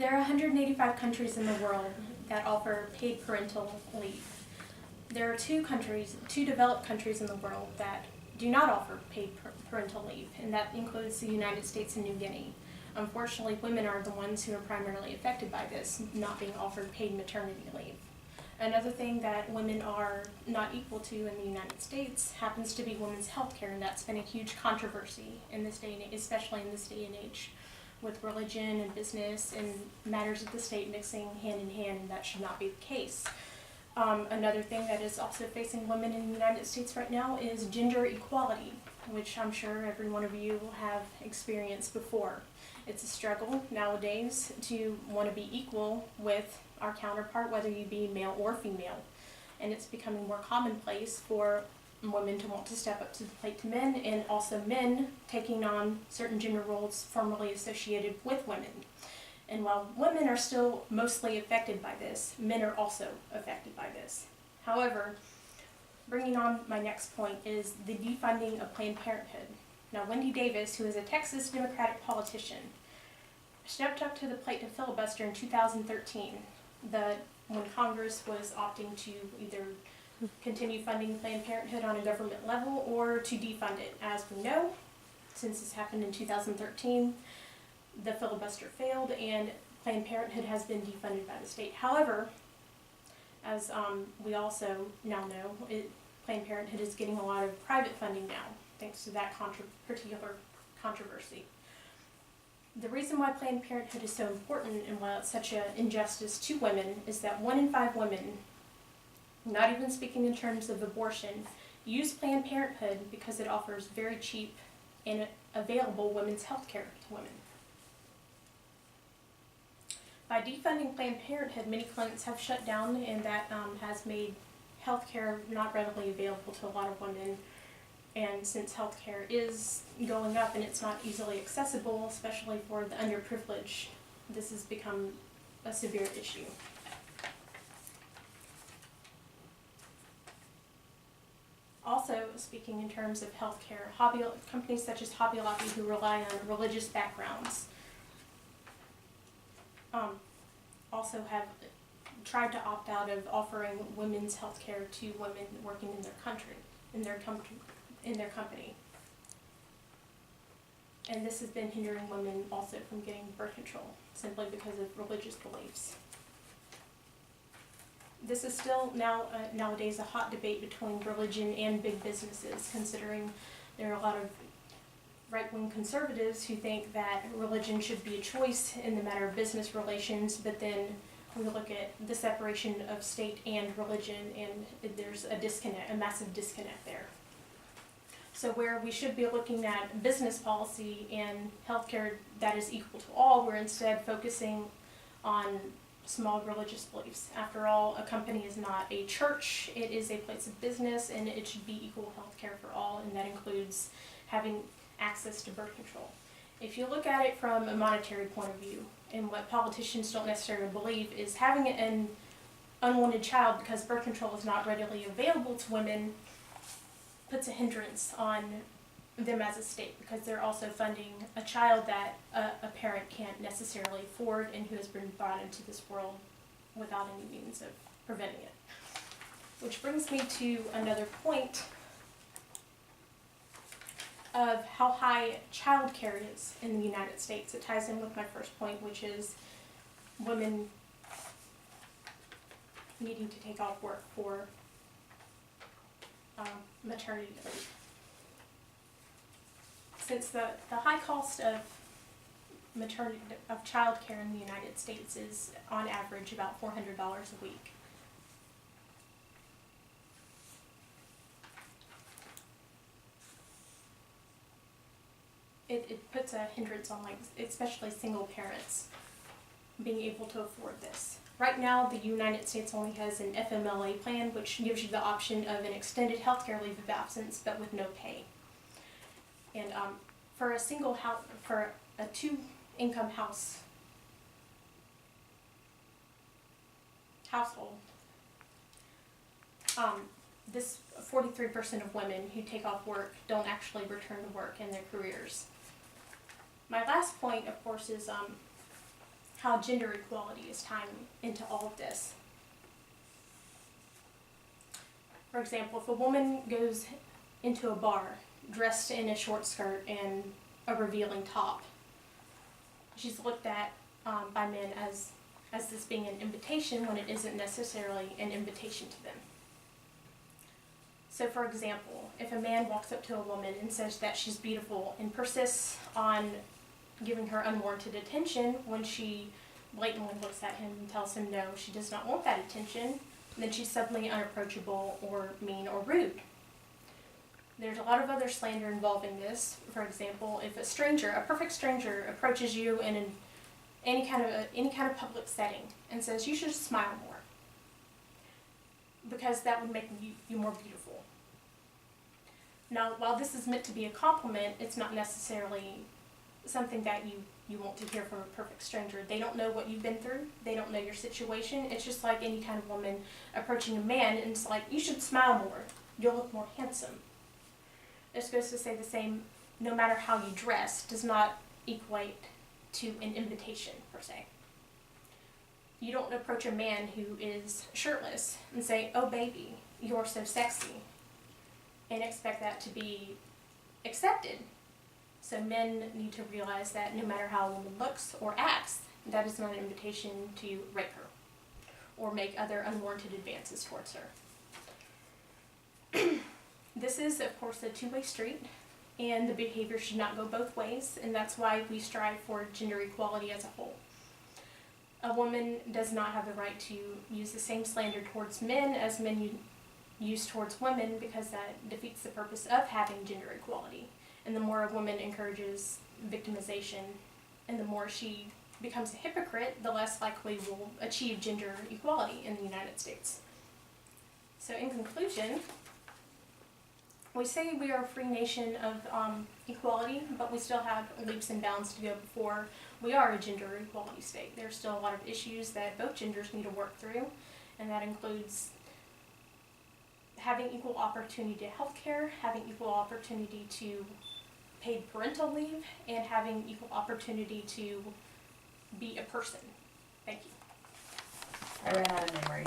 There are 185 countries in the world that offer paid parental leave. There are two developed countries in the world that do not offer paid parental leave, and that includes the United States and New Guinea. Unfortunately, women are the ones who are primarily affected by this, not being offered paid maternity leave. Another thing that women are not equal to in the United States happens to be women's health care, and that's been a huge controversy in this day and age, especially in this day and age, with religion and business and matters of the state mixing hand in hand, and that should not be the case. Another thing that is also facing women in the United States right now is gender equality, which I'm sure every one of you have experienced before. It's a struggle nowadays to want to be equal with our counterpart, whether you be male or female. And it's becoming more commonplace for women to want to step up to the plate to men, and also men taking on certain gender roles formerly associated with women. And while women are still mostly affected by this, men are also affected by this. However, bringing on my next point is the defunding of Planned Parenthood. Now, Wendy Davis, who is a Texas Democratic politician, stepped up to the plate to filibuster in 2013, when Congress was opting to either continue funding Planned Parenthood on a government level or to defund it. As we know, since this happened in 2013, the filibuster failed and Planned Parenthood has been defunded by the state. However, as we also now know, Planned Parenthood is getting a lot of private funding now, thanks to that particular controversy. The reason why Planned Parenthood is so important and why it's such an injustice to women is that 1 in 5 women, not even speaking in terms of abortion, use Planned Parenthood because it offers very cheap and available women's health care to women. By defunding Planned Parenthood, many clinics have shut down, and that has made health care not readily available to a lot of women. And since health care is going up and it's not easily accessible, especially for the underprivileged, this has become a severe issue. Also, speaking in terms of health care, companies such as Hobby Lobby, who rely on religious backgrounds, also have tried to opt out of offering women's health care to women working in their company. And this has been hindering women also from getting birth control, simply because of religious beliefs. This is still nowadays a hot debate between religion and big businesses, considering there are a lot of right-wing conservatives who think that religion should be a choice in the matter of business relations, but then we look at the separation of state and religion, and there's a disconnect, a massive disconnect there. So where we should be looking at business policy and healthcare that is equal to all, we're instead focusing on small religious beliefs. After all, a company is not a church, it is a place of business, and it should be equal healthcare for all, and that includes having access to birth control. If you look at it from a monetary point of view, and what politicians don't necessarily believe is having an unwanted child because birth control is not readily available to women puts a hindrance on them as a state, because they're also funding a child that a parent can't necessarily afford and who has been brought into this world without any means of preventing it. Which brings me to another point of how high child care is in the United States. It ties in with my first point, which is women needing to take off work for maternity leave. Since the high cost of child care in the United States is on average about $400 a week. It puts a hindrance on, especially single parents being able to afford this. Right now, the United States only has an FMLA plan, which gives you the option of an extended healthcare leave of absence, but with no pay. And for a single house, for a 2-income household, this 43% of women who take off work don't actually return to work in their careers. My last point, of course, is how gender equality is tied into all of this. For example, if a woman goes into a bar dressed in a short skirt and a revealing top, she's looked at by men as this being an invitation when it isn't necessarily an invitation to them. So for example, if a man walks up to a woman and says that she's beautiful and persists on giving her unwarranted attention when she blatantly looks at him and tells him no, she does not want that attention, then she's suddenly unapproachable or mean or rude. There's a lot of other slander involving this. For example, if a perfect stranger approaches you in any kind of public setting and says you should smile more because that would make you more beautiful. Now, while this is meant to be a compliment, it's not necessarily something that you want to hear from a perfect stranger. They don't know what you've been through. They don't know your situation. It's just like any kind of woman approaching a man and it's like, you should smile more. You'll look more handsome. It's supposed to say the same, no matter how you dress, does not equate to an invitation, per se. You don't approach a man who is shirtless and say, oh baby, you're so sexy, and expect that to be accepted. So men need to realize that no matter how a woman looks or acts, that is not an invitation to rape her or make other unwarranted advances towards her. This is, of course, a two-way street, and the behavior should not go both ways, and that's why we strive for gender equality as a whole. A woman does not have the right to use the same slander towards men as men use towards women, because that defeats the purpose of having gender equality. And the more a woman encourages victimization and the more she becomes a hypocrite, the less likely we'll achieve gender equality in the United States. So in conclusion, we say we are a free nation of equality, but we still have leaps and bounds to go before we are a gender equality state. There's still a lot of issues that both genders need to work through, and that includes having equal opportunity to health care, having equal opportunity to paid parental leave, and having equal opportunity to be a person. Thank you. I ran out of memory.